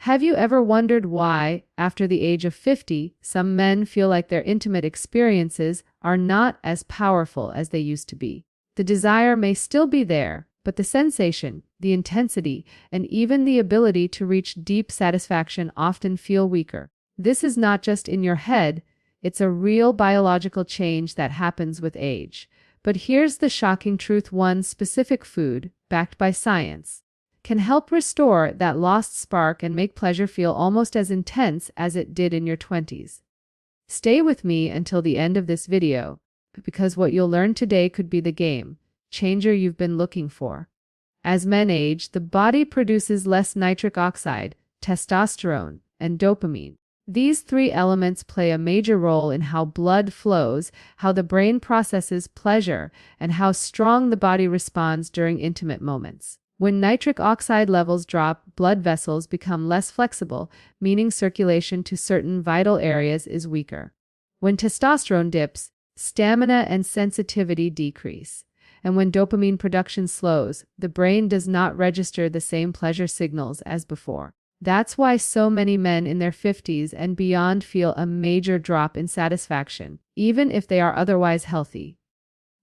Have you ever wondered why, after the age of 50, some men feel like their intimate experiences are not as powerful as they used to be? The desire may still be there, but the sensation, the intensity, and even the ability to reach deep satisfaction often feel weaker. This is not just in your head, it's a real biological change that happens with age. But here's the shocking truth: one specific food, backed by science, can help restore that lost spark and make pleasure feel almost as intense as it did in your 20s. Stay with me until the end of this video, because what you'll learn today could be the game changer you've been looking for. As men age, the body produces less nitric oxide, testosterone, and dopamine. These three elements play a major role in how blood flows, how the brain processes pleasure, and how strong the body responds during intimate moments. When nitric oxide levels drop, blood vessels become less flexible, meaning circulation to certain vital areas is weaker. When testosterone dips, stamina and sensitivity decrease. And when dopamine production slows, the brain does not register the same pleasure signals as before. That's why so many men in their 50s and beyond feel a major drop in satisfaction, even if they are otherwise healthy.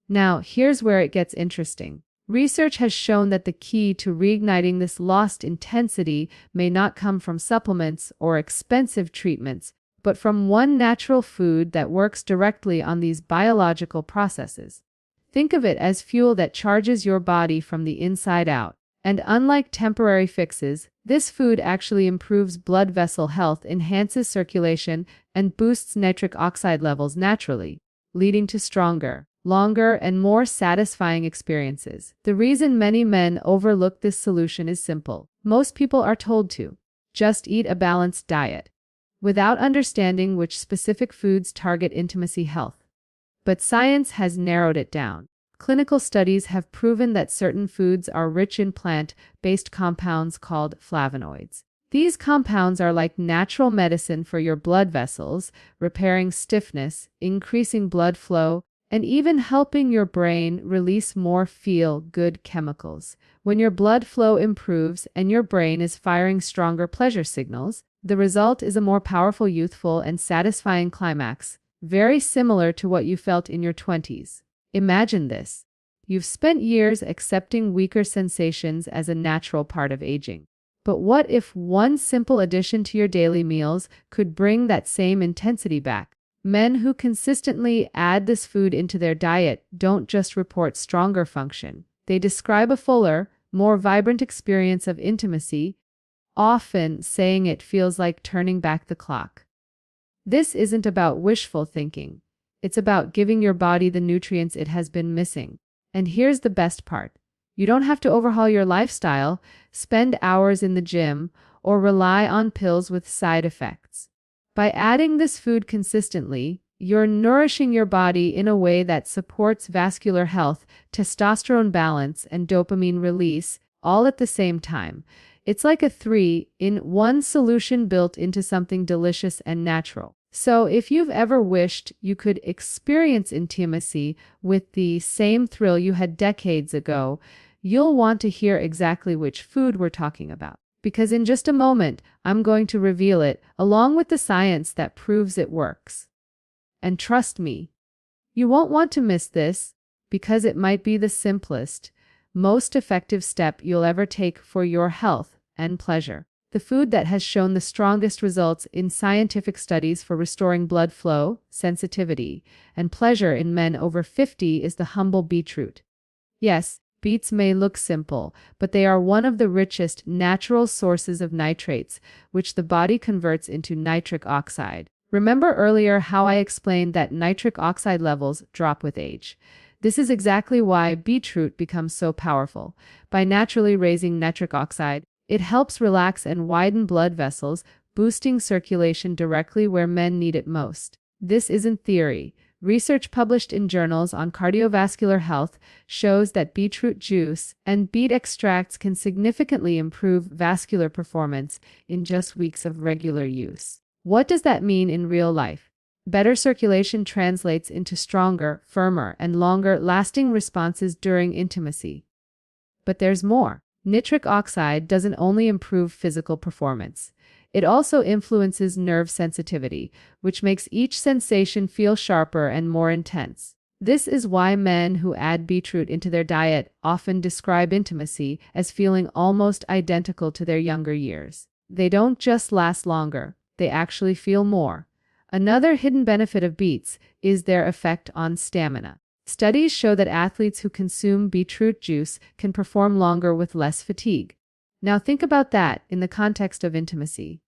Now, here's where it gets interesting. Research has shown that the key to reigniting this lost intensity may not come from supplements or expensive treatments, but from one natural food that works directly on these biological processes. Think of it as fuel that charges your body from the inside out. And unlike temporary fixes, this food actually improves blood vessel health, enhances circulation, and boosts nitric oxide levels naturally, leading to stronger, longer, and more satisfying experiences. The reason many men overlook this solution is simple. Most people are told to just eat a balanced diet, without understanding which specific foods target intimacy health. But science has narrowed it down. Clinical studies have proven that certain foods are rich in plant-based compounds called flavonoids. These compounds are like natural medicine for your blood vessels, repairing stiffness, increasing blood flow, and even helping your brain release more feel-good chemicals. When your blood flow improves and your brain is firing stronger pleasure signals, the result is a more powerful, youthful, and satisfying climax, very similar to what you felt in your 20s. Imagine this. You've spent years accepting weaker sensations as a natural part of aging. But what if one simple addition to your daily meals could bring that same intensity back? Men who consistently add this food into their diet don't just report stronger function. They describe a fuller, more vibrant experience of intimacy, often saying it feels like turning back the clock. This isn't about wishful thinking. It's about giving your body the nutrients it has been missing. And here's the best part. You don't have to overhaul your lifestyle, spend hours in the gym, or rely on pills with side effects. By adding this food consistently, you're nourishing your body in a way that supports vascular health, testosterone balance, and dopamine release, all at the same time. It's like a 3-in-1 solution built into something delicious and natural. So if you've ever wished you could experience intimacy with the same thrill you had decades ago, you'll want to hear exactly which food we're talking about. Because in just a moment, I'm going to reveal it, along with the science that proves it works. And trust me, you won't want to miss this, because it might be the simplest, most effective step you'll ever take for your health and pleasure. The food that has shown the strongest results in scientific studies for restoring blood flow, sensitivity, and pleasure in men over 50 is the humble beetroot. Yes, beets may look simple, but they are one of the richest natural sources of nitrates, which the body converts into nitric oxide. Remember earlier how I explained that nitric oxide levels drop with age? This is exactly why beetroot becomes so powerful. By naturally raising nitric oxide, it helps relax and widen blood vessels, boosting circulation directly where men need it most. This isn't theory. Research published in journals on cardiovascular health shows that beetroot juice and beet extracts can significantly improve vascular performance in just weeks of regular use. What does that mean in real life? Better circulation translates into stronger, firmer, and longer-lasting responses during intimacy. But there's more. Nitric oxide doesn't only improve physical performance, it also influences nerve sensitivity, which makes each sensation feel sharper and more intense. This is why men who add beetroot into their diet often describe intimacy as feeling almost identical to their younger years. They don't just last longer, they actually feel more. Another hidden benefit of beets is their effect on stamina. Studies show that athletes who consume beetroot juice can perform longer with less fatigue. Now think about that in the context of intimacy.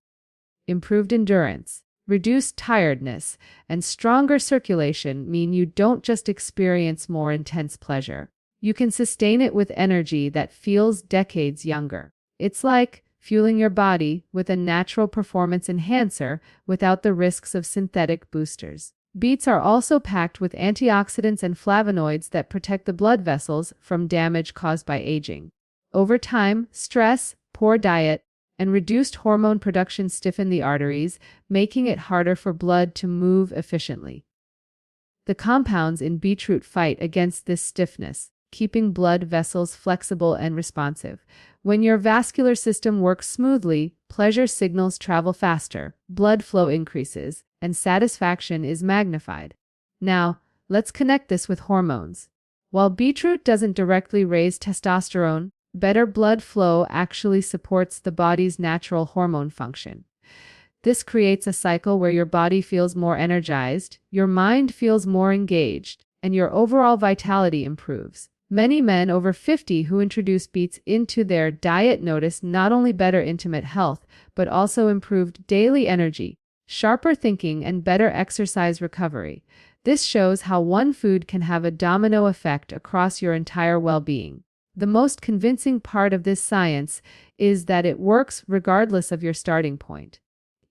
Improved endurance, reduced tiredness, and stronger circulation mean you don't just experience more intense pleasure. You can sustain it with energy that feels decades younger. It's like fueling your body with a natural performance enhancer without the risks of synthetic boosters. Beets are also packed with antioxidants and flavonoids that protect the blood vessels from damage caused by aging. Over time, stress, poor diet, and reduced hormone production stiffen the arteries, making it harder for blood to move efficiently. The compounds in beetroot fight against this stiffness, keeping blood vessels flexible and responsive. When your vascular system works smoothly, pleasure signals travel faster, blood flow increases, and satisfaction is magnified. Now, let's connect this with hormones. While beetroot doesn't directly raise testosterone, better blood flow actually supports the body's natural hormone function. This creates a cycle where your body feels more energized, your mind feels more engaged, and your overall vitality improves. Many men over 50 who introduce beets into their diet notice not only better intimate health, but also improved daily energy, sharper thinking, and better exercise recovery. This shows how one food can have a domino effect across your entire well-being. The most convincing part of this science is that it works regardless of your starting point.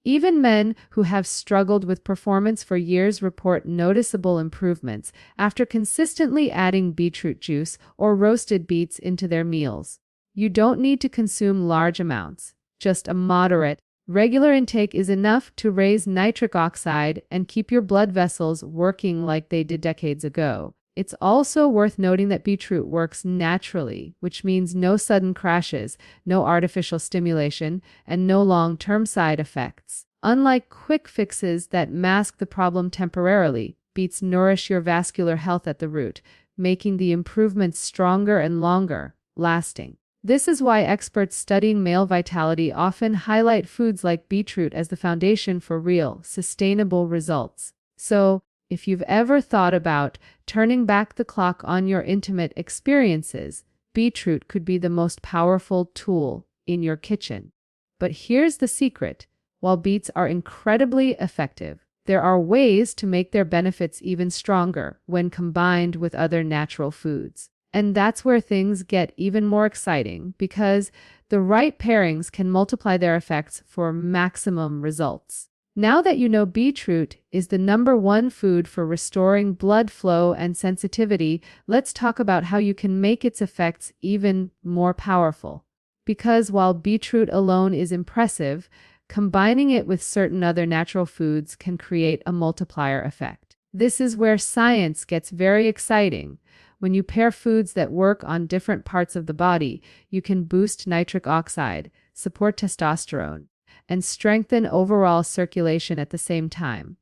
Even men who have struggled with performance for years report noticeable improvements after consistently adding beetroot juice or roasted beets into their meals. You don't need to consume large amounts. Just a moderate, regular intake is enough to raise nitric oxide and keep your blood vessels working like they did decades ago. It's also worth noting that beetroot works naturally, which means no sudden crashes, no artificial stimulation, and no long-term side effects. Unlike quick fixes that mask the problem temporarily, beets nourish your vascular health at the root, making the improvements stronger and longer lasting. This is why experts studying male vitality often highlight foods like beetroot as the foundation for real, sustainable results. So, if you've ever thought about turning back the clock on your intimate experiences, beetroot could be the most powerful tool in your kitchen. But here's the secret. While beets are incredibly effective, there are ways to make their benefits even stronger when combined with other natural foods. And that's where things get even more exciting, because the right pairings can multiply their effects for maximum results. Now that you know beetroot is the #1 food for restoring blood flow and sensitivity, let's talk about how you can make its effects even more powerful. Because while beetroot alone is impressive, combining it with certain other natural foods can create a multiplier effect. This is where science gets very exciting. When you pair foods that work on different parts of the body, you can boost nitric oxide, support testosterone, and strengthen overall circulation at the same time.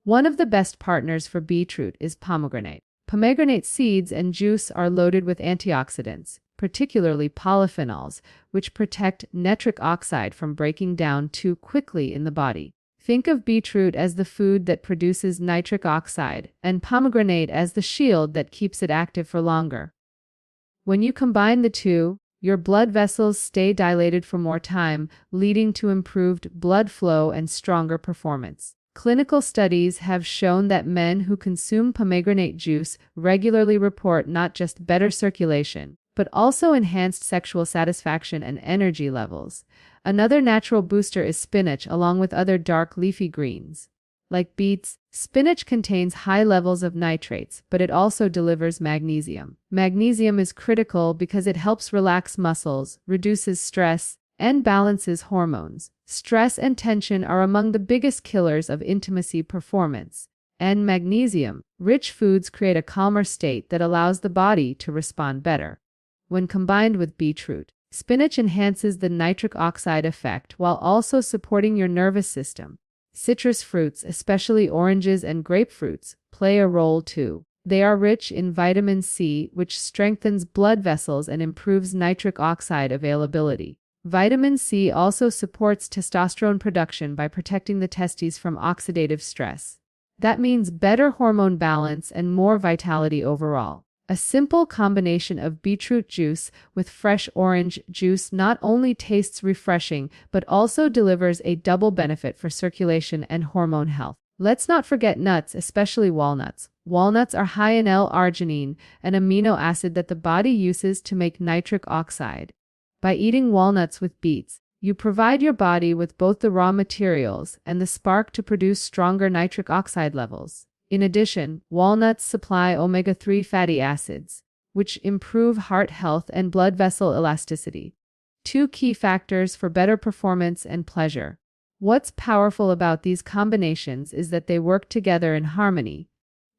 One of the best partners for beetroot is pomegranate. Pomegranate seeds and juice are loaded with antioxidants, particularly polyphenols, which protect nitric oxide from breaking down too quickly in the body. Think of beetroot as the food that produces nitric oxide, and pomegranate as the shield that keeps it active for longer. When you combine the two, your blood vessels stay dilated for more time, leading to improved blood flow and stronger performance. Clinical studies have shown that men who consume pomegranate juice regularly report not just better circulation, but also enhanced sexual satisfaction and energy levels. Another natural booster is spinach, along with other dark leafy greens. Like beets, spinach contains high levels of nitrates, but it also delivers magnesium. Magnesium is critical because it helps relax muscles, reduces stress, and balances hormones. Stress and tension are among the biggest killers of intimacy performance. And magnesium-rich foods create a calmer state that allows the body to respond better. When combined with beetroot, Spinach enhances the nitric oxide effect while also supporting your nervous system. Citrus fruits, especially oranges and grapefruits, play a role too. They are rich in vitamin C, which strengthens blood vessels and improves nitric oxide availability. Vitamin C also supports testosterone production by protecting the testes from oxidative stress. That means better hormone balance and more vitality overall. A simple combination of beetroot juice with fresh orange juice not only tastes refreshing, but also delivers a double benefit for circulation and hormone health. Let's not forget nuts, especially walnuts. Walnuts are high in L-arginine, an amino acid that the body uses to make nitric oxide. By eating walnuts with beets, you provide your body with both the raw materials and the spark to produce stronger nitric oxide levels. In addition, walnuts supply omega-3 fatty acids, which improve heart health and blood vessel elasticity. Two key factors for better performance and pleasure. What's powerful about these combinations is that they work together in harmony.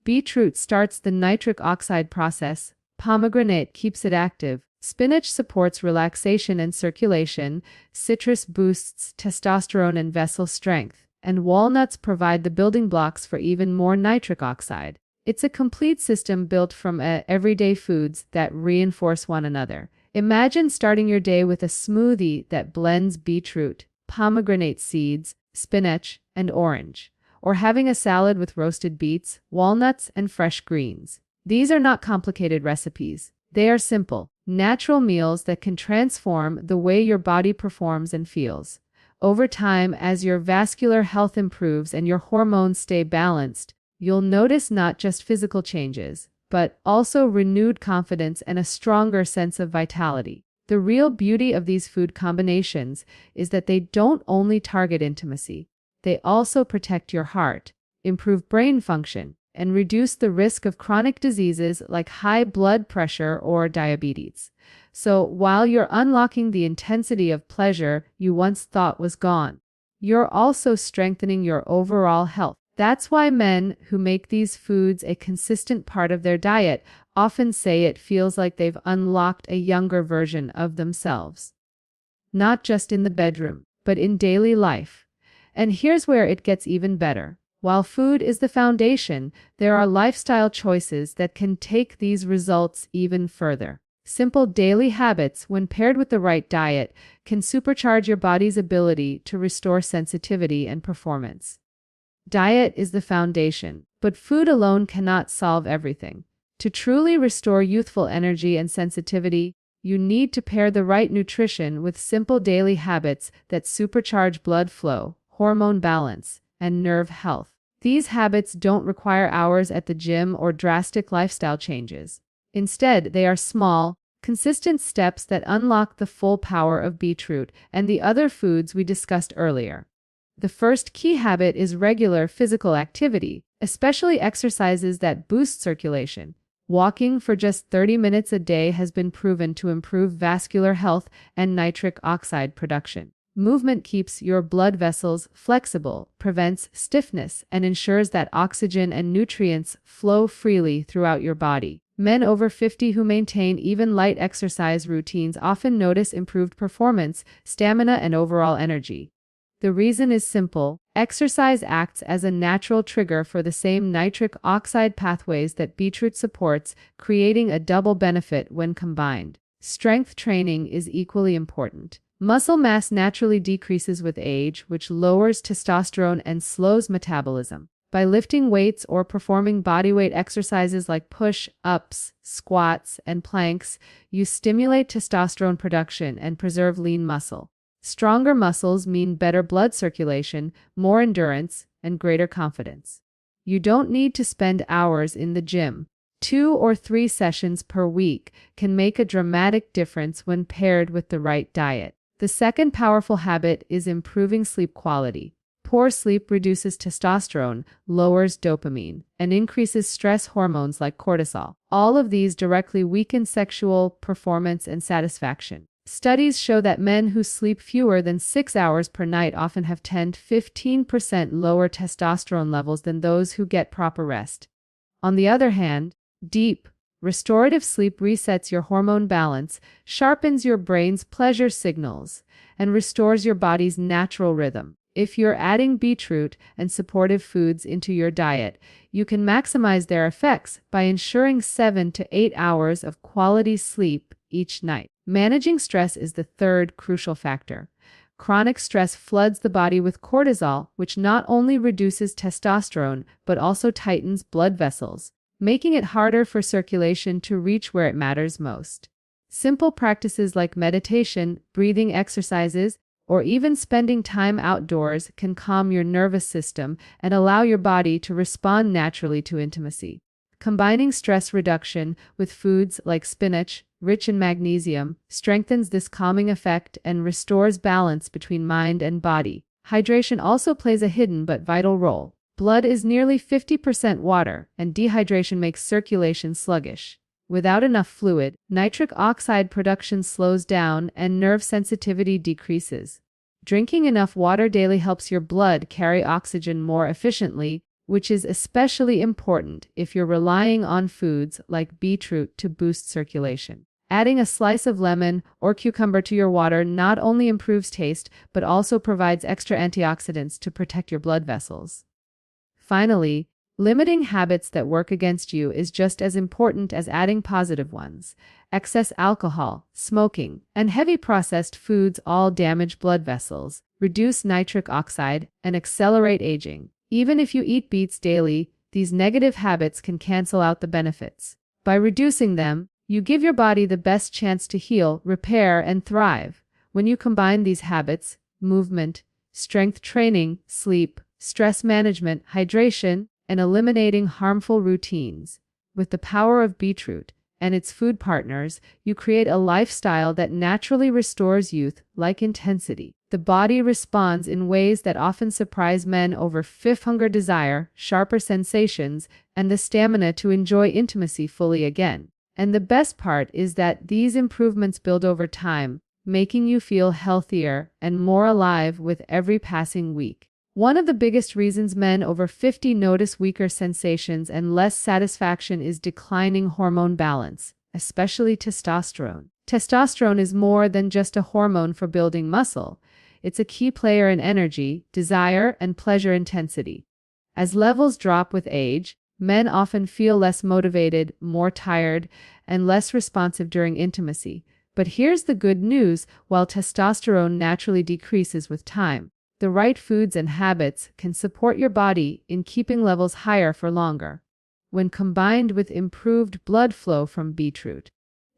Beetroot starts the nitric oxide process, pomegranate keeps it active, spinach supports relaxation and circulation, citrus boosts testosterone and vessel strength, and walnuts provide the building blocks for even more nitric oxide. It's a complete system built from everyday foods that reinforce one another. Imagine starting your day with a smoothie that blends beetroot, pomegranate seeds, spinach, and orange, or having a salad with roasted beets, walnuts, and fresh greens. These are not complicated recipes. They are simple, natural meals that can transform the way your body performs and feels. Over time, as your vascular health improves and your hormones stay balanced, you'll notice not just physical changes, but also renewed confidence and a stronger sense of vitality. The real beauty of these food combinations is that they don't only target intimacy, they also protect your heart, improve brain function, and reduce the risk of chronic diseases like high blood pressure or diabetes. So while you're unlocking the intensity of pleasure you once thought was gone, you're also strengthening your overall health. That's why men who make these foods a consistent part of their diet often say it feels like they've unlocked a younger version of themselves. Not just in the bedroom, but in daily life. And here's where it gets even better. While food is the foundation, there are lifestyle choices that can take these results even further. Simple daily habits, when paired with the right diet, can supercharge your body's ability to restore sensitivity and performance. Diet is the foundation, but food alone cannot solve everything. To truly restore youthful energy and sensitivity, you need to pair the right nutrition with simple daily habits that supercharge blood flow, hormone balance, and nerve health. These habits don't require hours at the gym or drastic lifestyle changes. Instead, they are small, consistent steps that unlock the full power of beetroot and the other foods we discussed earlier. The first key habit is regular physical activity, especially exercises that boost circulation. Walking for just 30 minutes a day has been proven to improve vascular health and nitric oxide production. Movement keeps your blood vessels flexible, prevents stiffness, and ensures that oxygen and nutrients flow freely throughout your body. Men over 50 who maintain even light exercise routines often notice improved performance, stamina, and overall energy. The reason is simple. Exercise acts as a natural trigger for the same nitric oxide pathways that beetroot supports, creating a double benefit when combined. Strength training is equally important. Muscle mass naturally decreases with age, which lowers testosterone and slows metabolism. By lifting weights or performing bodyweight exercises like push-ups, squats, and planks, you stimulate testosterone production and preserve lean muscle. Stronger muscles mean better blood circulation, more endurance, and greater confidence. You don't need to spend hours in the gym. 2 or 3 sessions per week can make a dramatic difference when paired with the right diet. The second powerful habit is improving sleep quality. Poor sleep reduces testosterone, lowers dopamine, and increases stress hormones like cortisol. All of these directly weaken sexual performance and satisfaction. Studies show that men who sleep fewer than 6 hours per night often have 10 to 15% lower testosterone levels than those who get proper rest. On the other hand, deep, Restorative sleep resets your hormone balance, sharpens your brain's pleasure signals, and restores your body's natural rhythm. If you're adding beetroot and supportive foods into your diet, you can maximize their effects by ensuring 7 to 8 hours of quality sleep each night. Managing stress is the third crucial factor. Chronic stress floods the body with cortisol, which not only reduces testosterone but also tightens blood vessels, making it harder for circulation to reach where it matters most. Simple practices like meditation, breathing exercises, or even spending time outdoors can calm your nervous system and allow your body to respond naturally to intimacy. Combining stress reduction with foods like spinach, rich in magnesium, strengthens this calming effect and restores balance between mind and body. Hydration also plays a hidden but vital role. Blood is nearly 50% water, and dehydration makes circulation sluggish. Without enough fluid, nitric oxide production slows down and nerve sensitivity decreases. Drinking enough water daily helps your blood carry oxygen more efficiently, which is especially important if you're relying on foods like beetroot to boost circulation. Adding a slice of lemon or cucumber to your water not only improves taste, but also provides extra antioxidants to protect your blood vessels. Finally, limiting habits that work against you is just as important as adding positive ones. Excess alcohol, smoking, and heavy processed foods all damage blood vessels, reduce nitric oxide, and accelerate aging. Even if you eat beets daily, these negative habits can cancel out the benefits. By reducing them, you give your body the best chance to heal, repair, and thrive. When you combine these habits, movement, strength training, sleep, stress management, hydration, and eliminating harmful routines, with the power of beetroot and its food partners, you create a lifestyle that naturally restores youth-like intensity. The body responds in ways that often surprise men over hunger, desire, sharper sensations, and the stamina to enjoy intimacy fully again. And the best part is that these improvements build over time, making you feel healthier and more alive with every passing week. One of the biggest reasons men over 50 notice weaker sensations and less satisfaction is declining hormone balance, especially testosterone. Testosterone is more than just a hormone for building muscle. It's a key player in energy, desire, and pleasure intensity. As levels drop with age, men often feel less motivated, more tired, and less responsive during intimacy. But here's the good news: while testosterone naturally decreases with time, the right foods and habits can support your body in keeping levels higher for longer. When combined with improved blood flow from beetroot,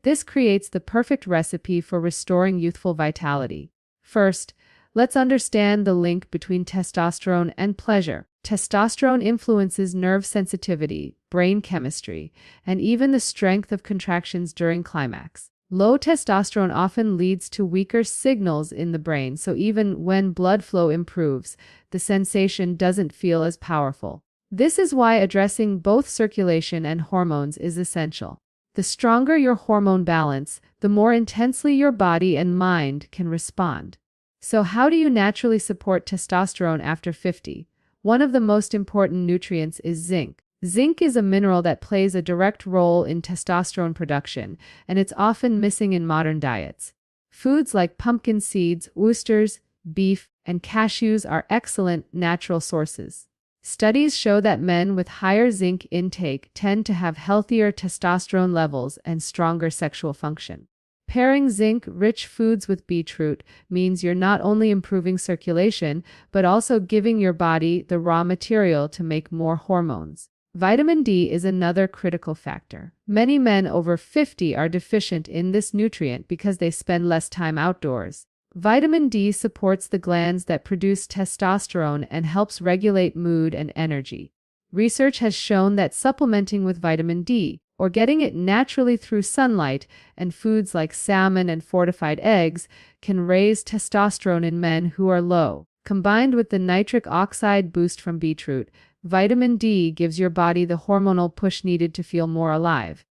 this creates the perfect recipe for restoring youthful vitality. First, let's understand the link between testosterone and pleasure. Testosterone influences nerve sensitivity, brain chemistry, and even the strength of contractions during climax. Low testosterone often leads to weaker signals in the brain, so even when blood flow improves, the sensation doesn't feel as powerful. This is why addressing both circulation and hormones is essential. The stronger your hormone balance, the more intensely your body and mind can respond. So how do you naturally support testosterone after 50? One of the most important nutrients is zinc. Zinc is a mineral that plays a direct role in testosterone production, and it's often missing in modern diets. Foods like pumpkin seeds, oysters, beef, and cashews are excellent natural sources. Studies show that men with higher zinc intake tend to have healthier testosterone levels and stronger sexual function. Pairing zinc-rich foods with beetroot means you're not only improving circulation, but also giving your body the raw material to make more hormones. Vitamin D is another critical factor. Many men over 50 are deficient in this nutrient because they spend less time outdoors. Vitamin D supports the glands that produce testosterone and helps regulate mood and energy. Research has shown that supplementing with vitamin D, or getting it naturally through sunlight and foods like salmon and fortified eggs, can raise testosterone in men who are low. Combined with the nitric oxide boost from beetroot, vitamin D gives your body the hormonal push needed to feel more alive.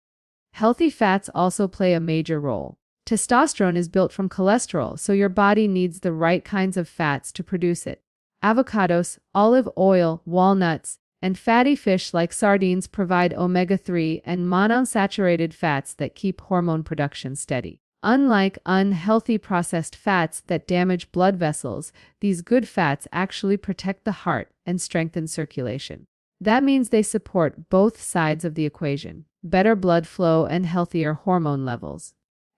Healthy fats also play a major role. Testosterone is built from cholesterol, so your body needs the right kinds of fats to produce it. Avocados, olive oil, walnuts, And fatty fish like sardines provide omega-3 and monounsaturated fats that keep hormone production steady. Unlike unhealthy processed fats that damage blood vessels, these good fats actually protect the heart and strengthen circulation. That means they support both sides of the equation: better blood flow and healthier hormone levels.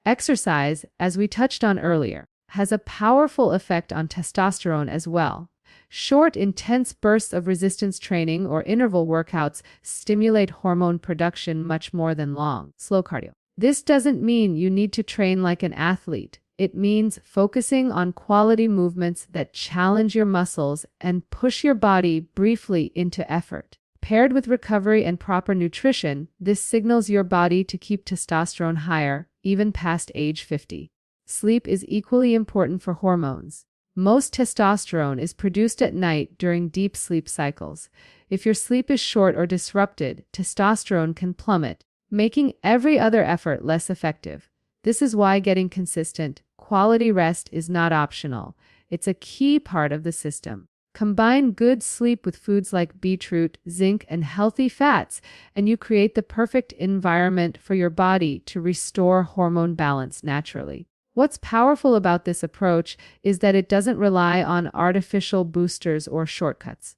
Exercise, as we touched on earlier, has a powerful effect on testosterone as well. Short, intense bursts of resistance training or interval workouts stimulate hormone production much more than long, slow cardio. This doesn't mean you need to train like an athlete. It means focusing on quality movements that challenge your muscles and push your body briefly into effort. Paired with recovery and proper nutrition, this signals your body to keep testosterone higher, even past age 50. Sleep is equally important for hormones. Most testosterone is produced at night during deep sleep cycles. If your sleep is short or disrupted, testosterone can plummet, making every other effort less effective. This is why getting consistent, quality rest is not optional. It's a key part of the system. Combine good sleep with foods like beetroot, zinc, and healthy fats, and you create the perfect environment for your body to restore hormone balance naturally. What's powerful about this approach is that it doesn't rely on artificial boosters or shortcuts.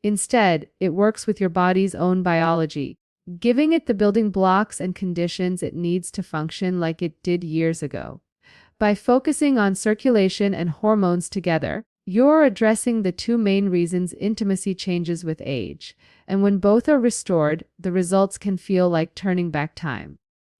Instead, it works with your body's own biology, giving it the building blocks and conditions it needs to function like it did years ago. By focusing on circulation and hormones together, you're addressing the two main reasons intimacy changes with age, and when both are restored, the results can feel like turning back time.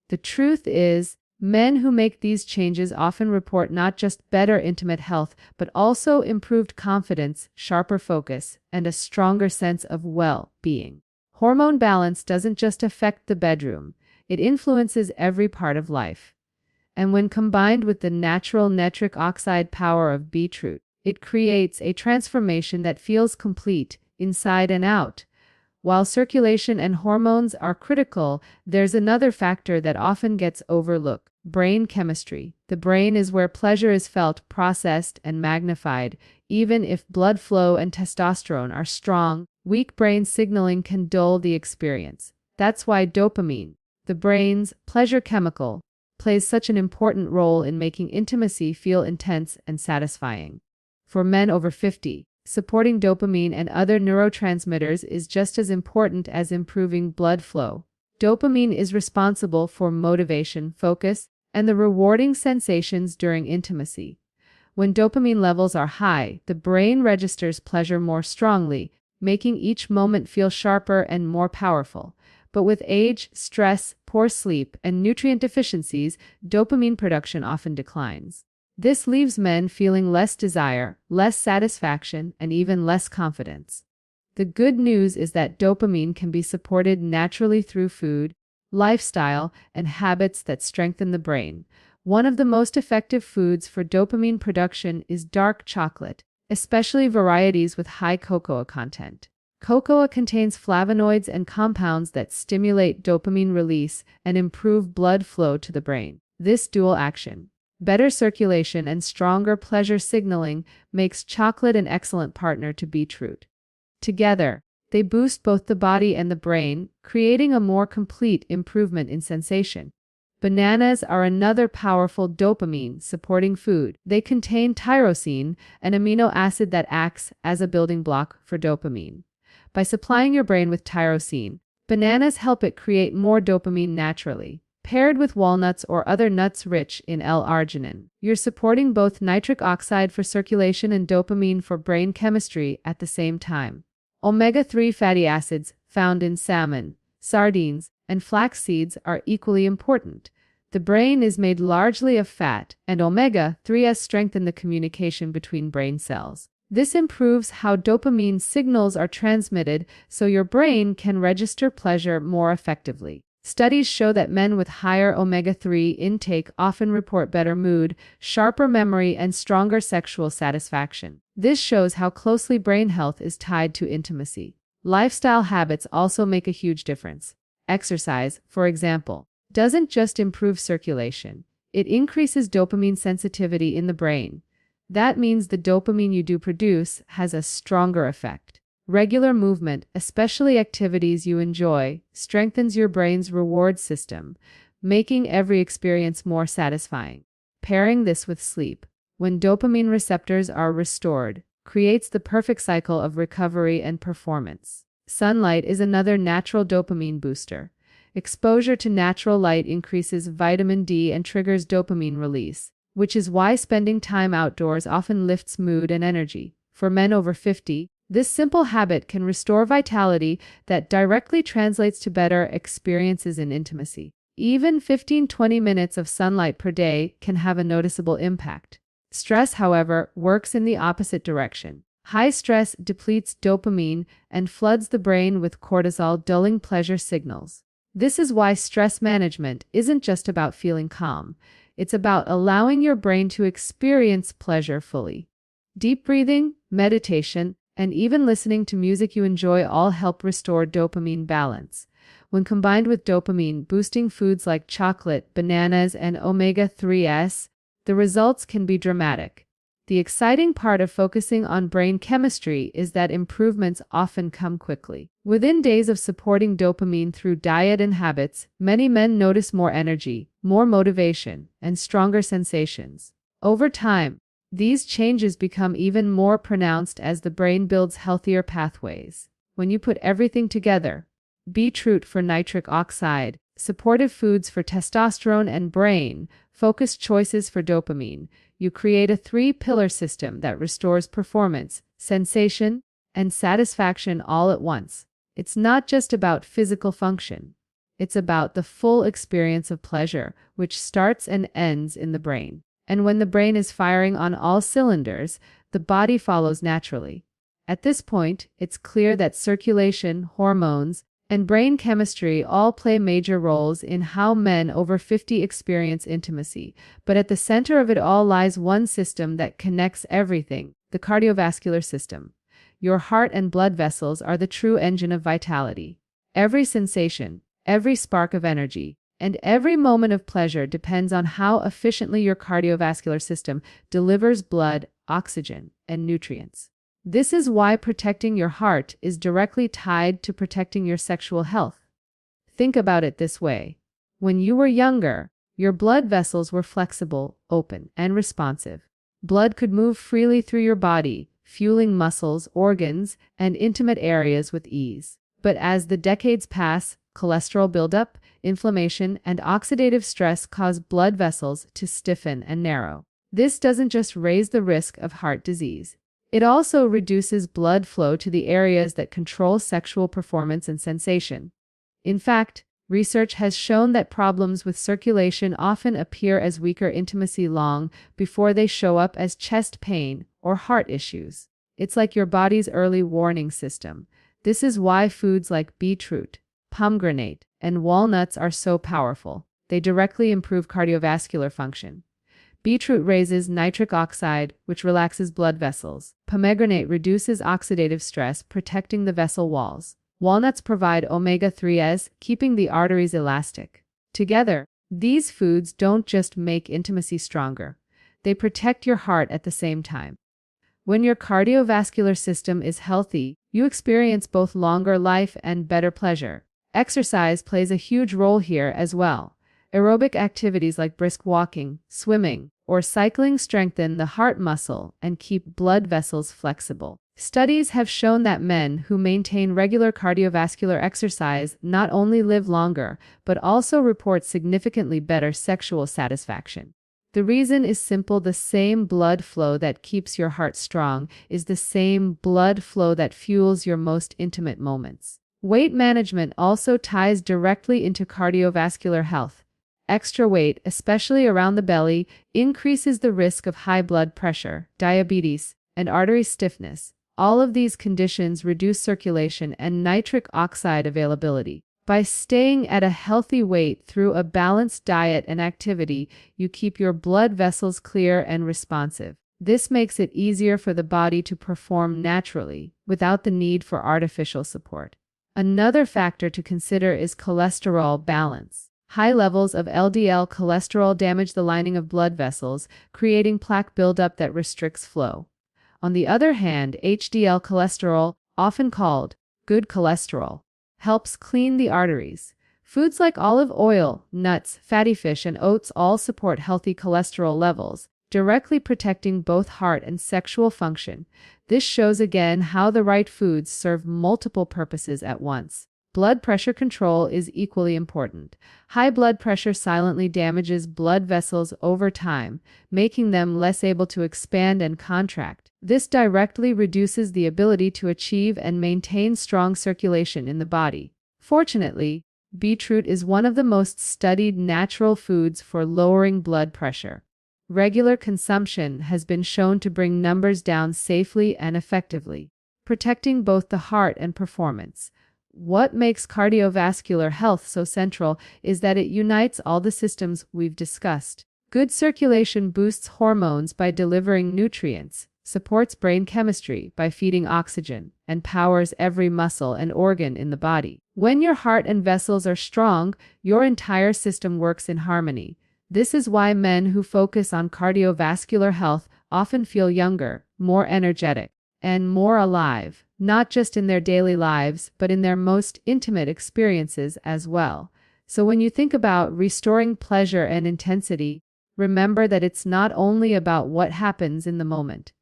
The truth is, men who make these changes often report not just better intimate health, but also improved confidence, sharper focus, and a stronger sense of well-being. Hormone balance doesn't just affect the bedroom, it influences every part of life. And when combined with the natural nitric oxide power of beetroot, it creates a transformation that feels complete, inside and out. While circulation and hormones are critical, there's another factor that often gets overlooked: brain chemistry. The brain is where pleasure is felt, processed, and magnified. Even if blood flow and testosterone are strong, weak brain signaling can dull the experience. That's why dopamine, the brain's pleasure chemical, plays such an important role in making intimacy feel intense and satisfying. For men over 50, supporting dopamine and other neurotransmitters is just as important as improving blood flow. Dopamine is responsible for motivation, focus, and the rewarding sensations during intimacy. When dopamine levels are high, the brain registers pleasure more strongly, making each moment feel sharper and more powerful. But with age, stress, poor sleep, and nutrient deficiencies, dopamine production often declines. This leaves men feeling less desire, less satisfaction, and even less confidence. The good news is that dopamine can be supported naturally through food, lifestyle, and habits that strengthen the brain. One of the most effective foods for dopamine production is dark chocolate, especially varieties with high cocoa content. Cocoa contains flavonoids and compounds that stimulate dopamine release and improve blood flow to the brain. This dual action, better circulation and stronger pleasure signaling, makes chocolate an excellent partner to beetroot. Together, they boost both the body and the brain, creating a more complete improvement in sensation. Bananas are another powerful dopamine-supporting food. They contain tyrosine, an amino acid that acts as a building block for dopamine. By supplying your brain with tyrosine, bananas help it create more dopamine naturally. Paired with walnuts or other nuts rich in L-arginine, you're supporting both nitric oxide for circulation and dopamine for brain chemistry at the same time. Omega-3 fatty acids found in salmon, sardines, and flax seeds are equally important. The brain is made largely of fat, and omega-3s strengthen the communication between brain cells. This improves how dopamine signals are transmitted so your brain can register pleasure more effectively. Studies show that men with higher omega-3 intake often report better mood, sharper memory, and stronger sexual satisfaction. This shows how closely brain health is tied to intimacy. Lifestyle habits also make a huge difference. Exercise, for example, doesn't just improve circulation, it increases dopamine sensitivity in the brain. That means the dopamine you do produce has a stronger effect. Regular movement, especially activities you enjoy, strengthens your brain's reward system, making every experience more satisfying. Pairing this with sleep, when dopamine receptors are restored, creates the perfect cycle of recovery and performance. Sunlight is another natural dopamine booster. Exposure to natural light increases vitamin D and triggers dopamine release, which is why spending time outdoors often lifts mood and energy. For men over 50, this simple habit can restore vitality that directly translates to better experiences in intimacy. Even 15-20 minutes of sunlight per day can have a noticeable impact. Stress, however, works in the opposite direction. High stress depletes dopamine and floods the brain with cortisol, dulling pleasure signals. This is why stress management isn't just about feeling calm. It's about allowing your brain to experience pleasure fully. Deep breathing, meditation, and even listening to music you enjoy all help restore dopamine balance. When combined with dopamine-boosting foods like chocolate, bananas, and omega-3s, the results can be dramatic. The exciting part of focusing on brain chemistry is that improvements often come quickly. Within days of supporting dopamine through diet and habits, many men notice more energy, more motivation, and stronger sensations. Over time, these changes become even more pronounced as the brain builds healthier pathways. When you put everything together, beetroot for nitric oxide, supportive foods for testosterone and brain, focused choices for dopamine, you create a three-pillar system that restores performance, sensation, and satisfaction all at once. It's not just about physical function. It's about the full experience of pleasure, which starts and ends in the brain. And when the brain is firing on all cylinders, the body follows naturally. At this point, it's clear that circulation, hormones, and brain chemistry all play major roles in how men over 50 experience intimacy. But at the center of it all lies one system that connects everything: the cardiovascular system. Your heart and blood vessels are the true engine of vitality. Every sensation, every spark of energy, and every moment of pleasure depends on how efficiently your cardiovascular system delivers blood, oxygen, and nutrients. This is why protecting your heart is directly tied to protecting your sexual health. Think about it this way. When you were younger, your blood vessels were flexible, open, and responsive. Blood could move freely through your body, fueling muscles, organs, and intimate areas with ease. But as the decades pass, cholesterol buildup, inflammation, and oxidative stress cause blood vessels to stiffen and narrow. This doesn't just raise the risk of heart disease. It also reduces blood flow to the areas that control sexual performance and sensation. In fact, research has shown that problems with circulation often appear as weaker intimacy long before they show up as chest pain or heart issues. It's like your body's early warning system. This is why foods like beetroot, pomegranate, and walnuts are so powerful. They directly improve cardiovascular function. Beetroot raises nitric oxide, which relaxes blood vessels. Pomegranate reduces oxidative stress, protecting the vessel walls. Walnuts provide omega-3s, keeping the arteries elastic. Together, these foods don't just make intimacy stronger. They protect your heart at the same time. When your cardiovascular system is healthy, you experience both longer life and better pleasure. Exercise plays a huge role here as well. Aerobic activities like brisk walking, swimming, or cycling strengthen the heart muscle and keep blood vessels flexible. Studies have shown that men who maintain regular cardiovascular exercise not only live longer, but also report significantly better sexual satisfaction. The reason is simple: the same blood flow that keeps your heart strong is the same blood flow that fuels your most intimate moments. Weight management also ties directly into cardiovascular health. Extra weight, especially around the belly, increases the risk of high blood pressure, diabetes, and artery stiffness. All of these conditions reduce circulation and nitric oxide availability. By staying at a healthy weight through a balanced diet and activity, you keep your blood vessels clear and responsive. This makes it easier for the body to perform naturally, without the need for artificial support. Another factor to consider is cholesterol balance. High levels of LDL cholesterol damage the lining of blood vessels, creating plaque buildup that restricts flow. On the other hand, HDL cholesterol, often called good cholesterol, helps clean the arteries. Foods like olive oil, nuts, fatty fish, and oats all support healthy cholesterol levels, directly protecting both heart and sexual function. This shows again how the right foods serve multiple purposes at once. Blood pressure control is equally important. High blood pressure silently damages blood vessels over time, making them less able to expand and contract. This directly reduces the ability to achieve and maintain strong circulation in the body. Fortunately, beetroot is one of the most studied natural foods for lowering blood pressure. Regular consumption has been shown to bring numbers down safely and effectively, protecting both the heart and performance. What makes cardiovascular health so central is that it unites all the systems we've discussed. Good circulation boosts hormones by delivering nutrients, supports brain chemistry by feeding oxygen, and powers every muscle and organ in the body. When your heart and vessels are strong, your entire system works in harmony. This is why men who focus on cardiovascular health often feel younger, more energetic, and more alive, not just in their daily lives, but in their most intimate experiences as well. So when you think about restoring pleasure and intensity, remember that it's not only about what happens in the moment.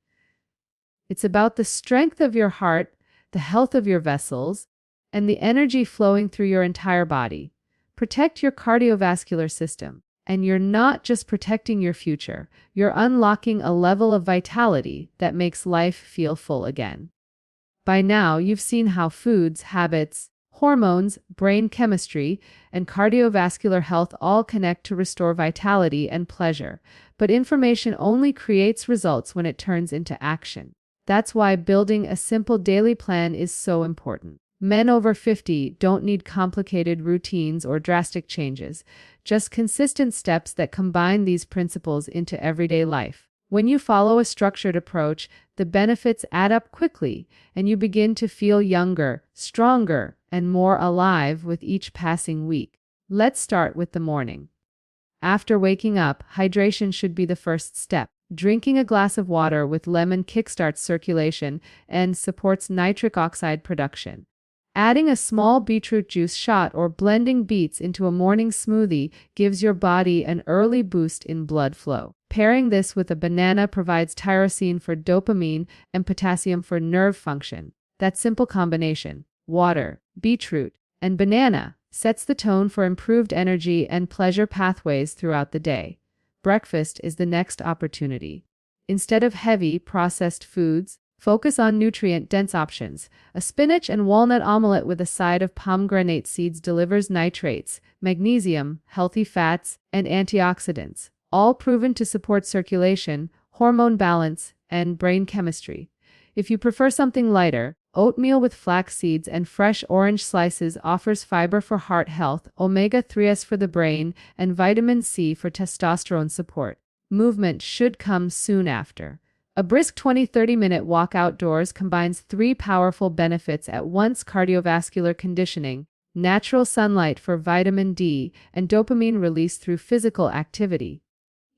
It's about the strength of your heart, the health of your vessels, and the energy flowing through your entire body. Protect your cardiovascular system. And you're not just protecting your future, you're unlocking a level of vitality that makes life feel full again. By now, you've seen how foods, habits, hormones, brain chemistry, and cardiovascular health all connect to restore vitality and pleasure. But information only creates results when it turns into action. That's why building a simple daily plan is so important. Men over 50 don't need complicated routines or drastic changes, just consistent steps that combine these principles into everyday life. When you follow a structured approach, the benefits add up quickly, and you begin to feel younger, stronger, and more alive with each passing week. Let's start with the morning. After waking up, hydration should be the first step. Drinking a glass of water with lemon kickstarts circulation and supports nitric oxide production. Adding a small beetroot juice shot or blending beets into a morning smoothie gives your body an early boost in blood flow. Pairing this with a banana provides tyrosine for dopamine and potassium for nerve function. That simple combination, water, beetroot, and banana, sets the tone for improved energy and pleasure pathways throughout the day. Breakfast is the next opportunity. Instead of heavy, processed foods, focus on nutrient-dense options. A spinach and walnut omelette with a side of pomegranate seeds delivers nitrates, magnesium, healthy fats, and antioxidants, all proven to support circulation, hormone balance, and brain chemistry. If you prefer something lighter, oatmeal with flax seeds and fresh orange slices offers fiber for heart health, omega-3s for the brain, and vitamin C for testosterone support. Movement should come soon after. A brisk 20-30 minute walk outdoors combines three powerful benefits at once: cardiovascular conditioning, natural sunlight for vitamin D, and dopamine release through physical activity.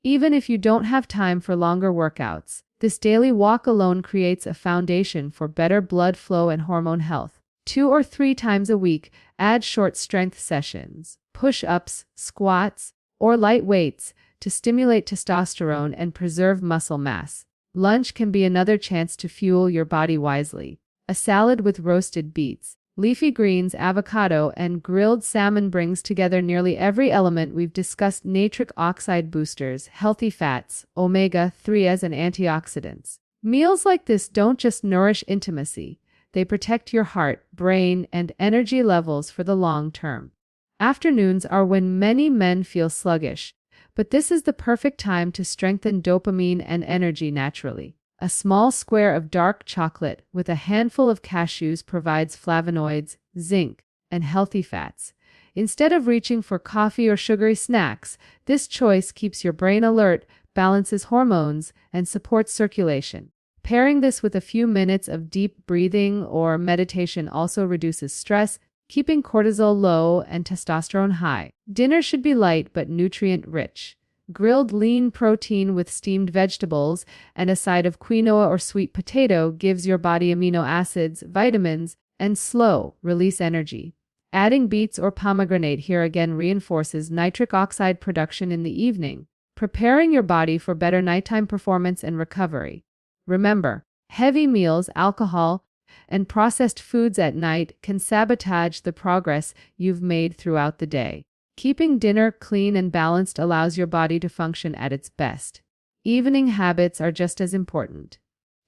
Even if you don't have time for longer workouts, this daily walk alone creates a foundation for better blood flow and hormone health. 2 or 3 times a week, add short strength sessions, push-ups, squats, or light weights to stimulate testosterone and preserve muscle mass. Lunch can be another chance to fuel your body wisely. A salad with roasted beets, leafy greens, avocado, and grilled salmon brings together nearly every element we've discussed: nitric oxide boosters, healthy fats, omega-3s, and antioxidants. Meals like this don't just nourish intimacy, they protect your heart, brain, and energy levels for the long term. Afternoons are when many men feel sluggish, but this is the perfect time to strengthen dopamine and energy naturally. A small square of dark chocolate with a handful of cashews provides flavonoids, zinc, and healthy fats. Instead of reaching for coffee or sugary snacks, this choice keeps your brain alert, balances hormones, and supports circulation. Pairing this with a few minutes of deep breathing or meditation also reduces stress, keeping cortisol low and testosterone high. Dinner should be light but nutrient-rich. Grilled lean protein with steamed vegetables and a side of quinoa or sweet potato gives your body amino acids, vitamins, and slow-release energy. Adding beets or pomegranate here again reinforces nitric oxide production in the evening, preparing your body for better nighttime performance and recovery. Remember, heavy meals, alcohol, and processed foods at night can sabotage the progress you've made throughout the day. Keeping dinner clean and balanced allows your body to function at its best. Evening habits are just as important.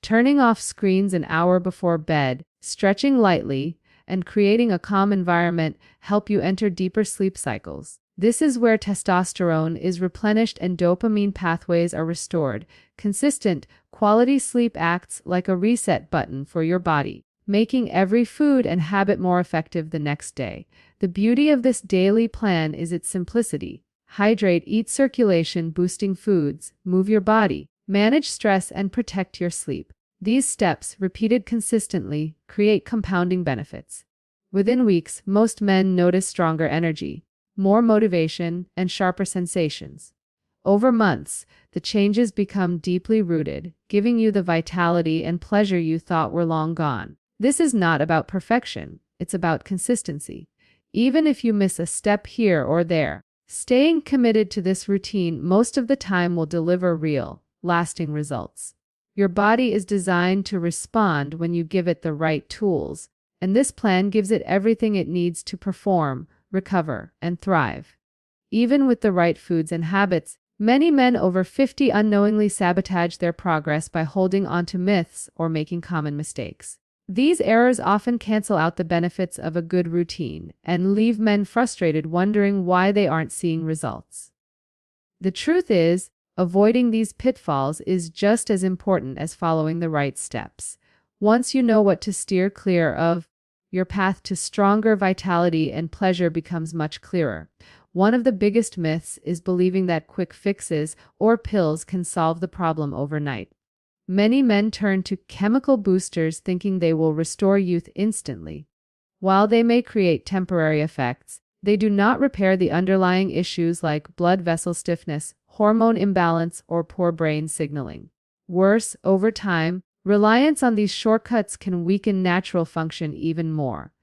Turning off screens an hour before bed, stretching lightly, and creating a calm environment help you enter deeper sleep cycles. This is where testosterone is replenished and dopamine pathways are restored. Consistent, quality sleep acts like a reset button for your body, making every food and habit more effective the next day. The beauty of this daily plan is its simplicity. Hydrate, eat circulation-boosting foods, move your body, manage stress, and protect your sleep. These steps, repeated consistently, create compounding benefits. Within weeks, most men notice stronger energy, more motivation, and sharper sensations. Over months, the changes become deeply rooted, giving you the vitality and pleasure you thought were long gone. This is not about perfection, it's about consistency. Even if you miss a step here or there, staying committed to this routine most of the time will deliver real, lasting results. Your body is designed to respond when you give it the right tools, and this plan gives it everything it needs to perform, recover, and thrive. Even with the right foods and habits, many men over 50 unknowingly sabotage their progress by holding on to myths or making common mistakes. These errors often cancel out the benefits of a good routine and leave men frustrated, wondering why they aren't seeing results. The truth is, avoiding these pitfalls is just as important as following the right steps. Once you know what to steer clear of, your path to stronger vitality and pleasure becomes much clearer. One of the biggest myths is believing that quick fixes or pills can solve the problem overnight. Many men turn to chemical boosters thinking they will restore youth instantly. While they may create temporary effects, they do not repair the underlying issues like blood vessel stiffness, hormone imbalance, or poor brain signaling. Worse, over time, reliance on these shortcuts can weaken natural function even more.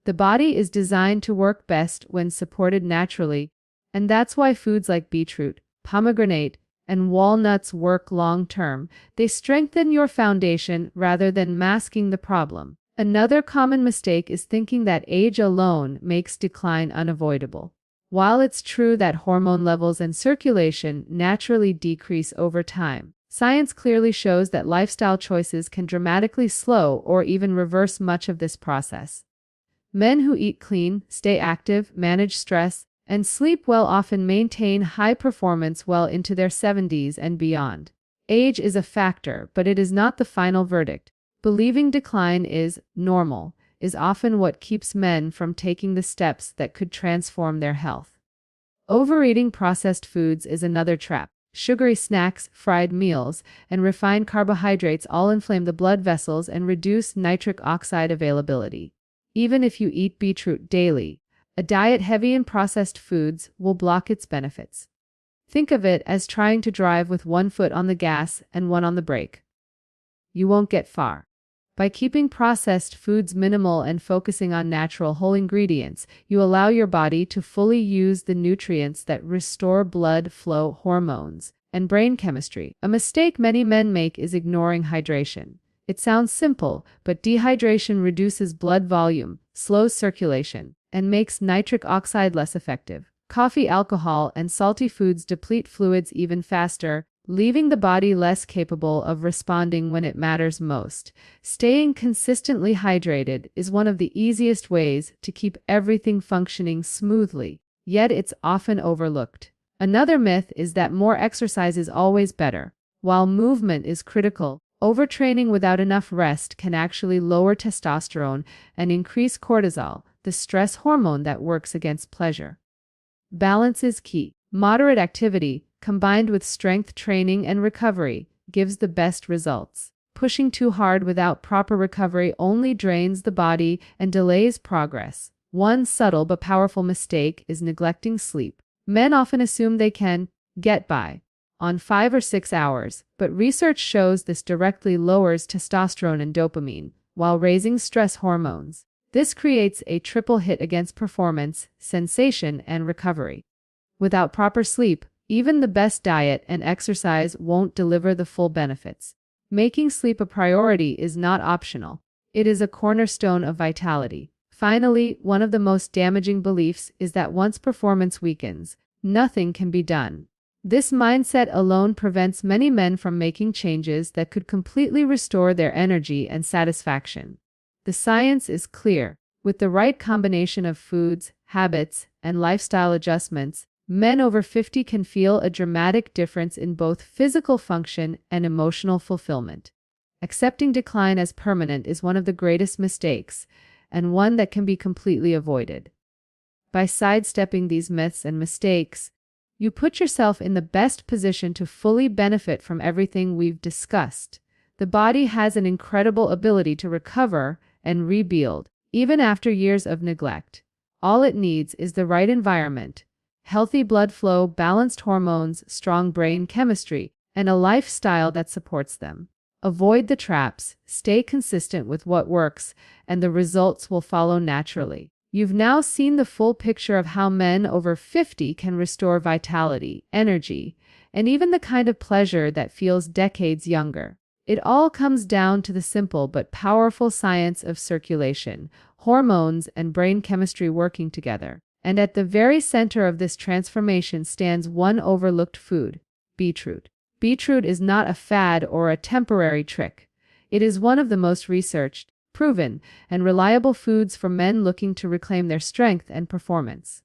The body is designed to work best when supported naturally, and that's why foods like beetroot, pomegranate, and walnuts work long-term. They strengthen your foundation rather than masking the problem. Another common mistake is thinking that age alone makes decline unavoidable. While it's true that hormone levels and circulation naturally decrease over time, science clearly shows that lifestyle choices can dramatically slow or even reverse much of this process. Men who eat clean, stay active, manage stress, and sleep well often maintain high performance well into their 70s and beyond. Age is a factor, but it is not the final verdict. Believing decline is normal is often what keeps men from taking the steps that could transform their health. Overeating processed foods is another trap. Sugary snacks, fried meals, and refined carbohydrates all inflame the blood vessels and reduce nitric oxide availability. Even if you eat beetroot daily, a diet heavy in processed foods will block its benefits. Think of it as trying to drive with one foot on the gas and one on the brake. You won't get far. By keeping processed foods minimal and focusing on natural whole ingredients, you allow your body to fully use the nutrients that restore blood flow, hormones, and brain chemistry. A mistake many men make is ignoring hydration. It sounds simple, but dehydration reduces blood volume, slows circulation, and makes nitric oxide less effective. Coffee, alcohol, and salty foods deplete fluids even faster, leaving the body less capable of responding when it matters most. Staying consistently hydrated is one of the easiest ways to keep everything functioning smoothly, yet it's often overlooked. Another myth is that more exercise is always better. While movement is critical, overtraining without enough rest can actually lower testosterone and increase cortisol, the stress hormone that works against pleasure. Balance is key. Moderate activity, combined with strength training and recovery, gives the best results. Pushing too hard without proper recovery only drains the body and delays progress. One subtle but powerful mistake is neglecting sleep. Men often assume they can get by on 5 or 6 hours, but research shows this directly lowers testosterone and dopamine while raising stress hormones. This creates a triple hit against performance, sensation, and recovery. Without proper sleep, even the best diet and exercise won't deliver the full benefits. Making sleep a priority is not optional. It is a cornerstone of vitality. Finally, one of the most damaging beliefs is that once performance weakens, nothing can be done. This mindset alone prevents many men from making changes that could completely restore their energy and satisfaction. The science is clear. With the right combination of foods, habits, and lifestyle adjustments, men over 50 can feel a dramatic difference in both physical function and emotional fulfillment. Accepting decline as permanent is one of the greatest mistakes, and one that can be completely avoided. By sidestepping these myths and mistakes, you put yourself in the best position to fully benefit from everything we've discussed. The body has an incredible ability to recover and rebuild, even after years of neglect. All it needs is the right environment, healthy blood flow, balanced hormones, strong brain chemistry, and a lifestyle that supports them. Avoid the traps, stay consistent with what works, and the results will follow naturally. You've now seen the full picture of how men over 50 can restore vitality, energy, and even the kind of pleasure that feels decades younger. It all comes down to the simple but powerful science of circulation, hormones, and brain chemistry working together. And at the very center of this transformation stands one overlooked food: beetroot. Beetroot is not a fad or a temporary trick. It is one of the most researched, proven, and reliable foods for men looking to reclaim their strength and performance.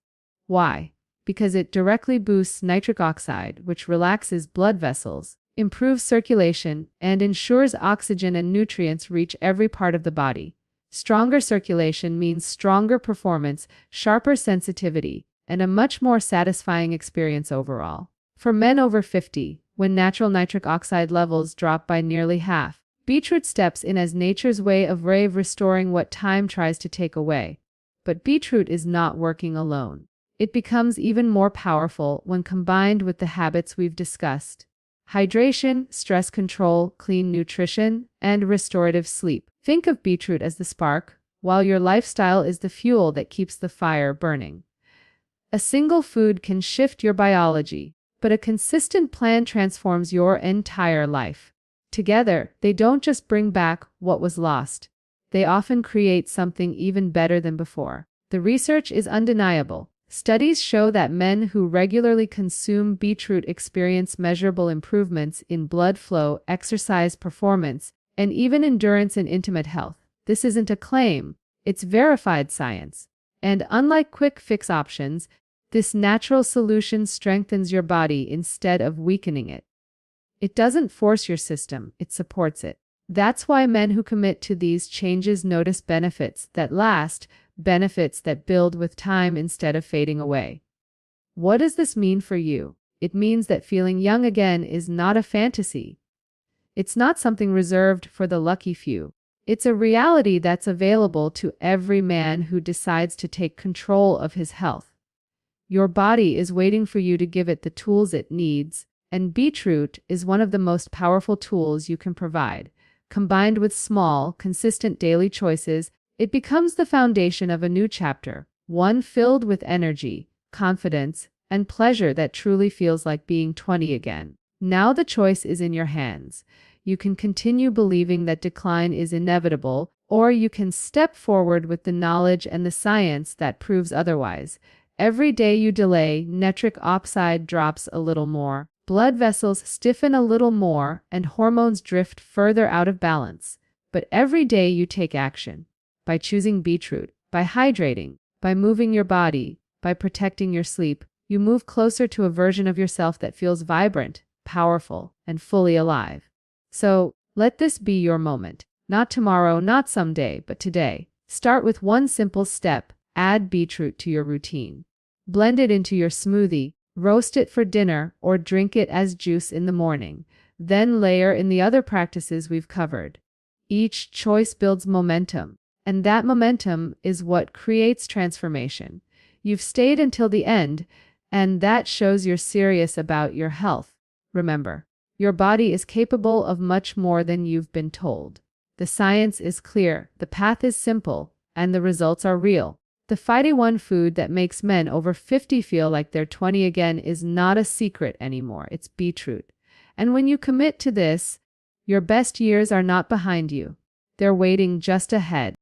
Why? Because it directly boosts nitric oxide, which relaxes blood vessels, improves circulation, and ensures oxygen and nutrients reach every part of the body. Stronger circulation means stronger performance, sharper sensitivity, and a much more satisfying experience overall. For men over 50, when natural nitric oxide levels drop by nearly half, beetroot steps in as nature's way of restoring what time tries to take away. But beetroot is not working alone. It becomes even more powerful when combined with the habits we've discussed: hydration, stress control, clean nutrition, and restorative sleep. Think of beetroot as the spark, while your lifestyle is the fuel that keeps the fire burning. A single food can shift your biology, but a consistent plan transforms your entire life. Together, they don't just bring back what was lost. They often create something even better than before. The research is undeniable. Studies show that men who regularly consume beetroot experience measurable improvements in blood flow, exercise performance, and even endurance and intimate health. This isn't a claim, it's verified science. And unlike quick fix options, this natural solution strengthens your body instead of weakening it. It doesn't force your system, it supports it. That's why men who commit to these changes notice benefits that last, benefits that build with time instead of fading away. What does this mean for you? It means that feeling young again is not a fantasy. It's not something reserved for the lucky few. It's a reality that's available to every man who decides to take control of his health. Your body is waiting for you to give it the tools it needs, and beetroot is one of the most powerful tools you can provide. Combined with small, consistent daily choices, it becomes the foundation of a new chapter, one filled with energy, confidence, and pleasure that truly feels like being 20 again. Now the choice is in your hands. You can continue believing that decline is inevitable, or you can step forward with the knowledge and the science that proves otherwise. Every day you delay, nitric oxide drops a little more, blood vessels stiffen a little more, and hormones drift further out of balance. But every day you take action. By choosing beetroot, by hydrating, by moving your body, by protecting your sleep, you move closer to a version of yourself that feels vibrant, powerful, and fully alive. So, let this be your moment. Not tomorrow, not someday, but today. Start with one simple step. Add beetroot to your routine. Blend it into your smoothie, roast it for dinner, or drink it as juice in the morning. Then layer in the other practices we've covered. Each choice builds momentum, and that momentum is what creates transformation. You've stayed until the end, And that shows you're serious about your health. Remember, your body is capable of much more than you've been told. The science is clear, the path is simple, and the results are real. The one food that makes men over 50 feel like they're 20 again is not a secret anymore. It's beetroot. And when you commit to this, your best years are not behind you. They're waiting just ahead.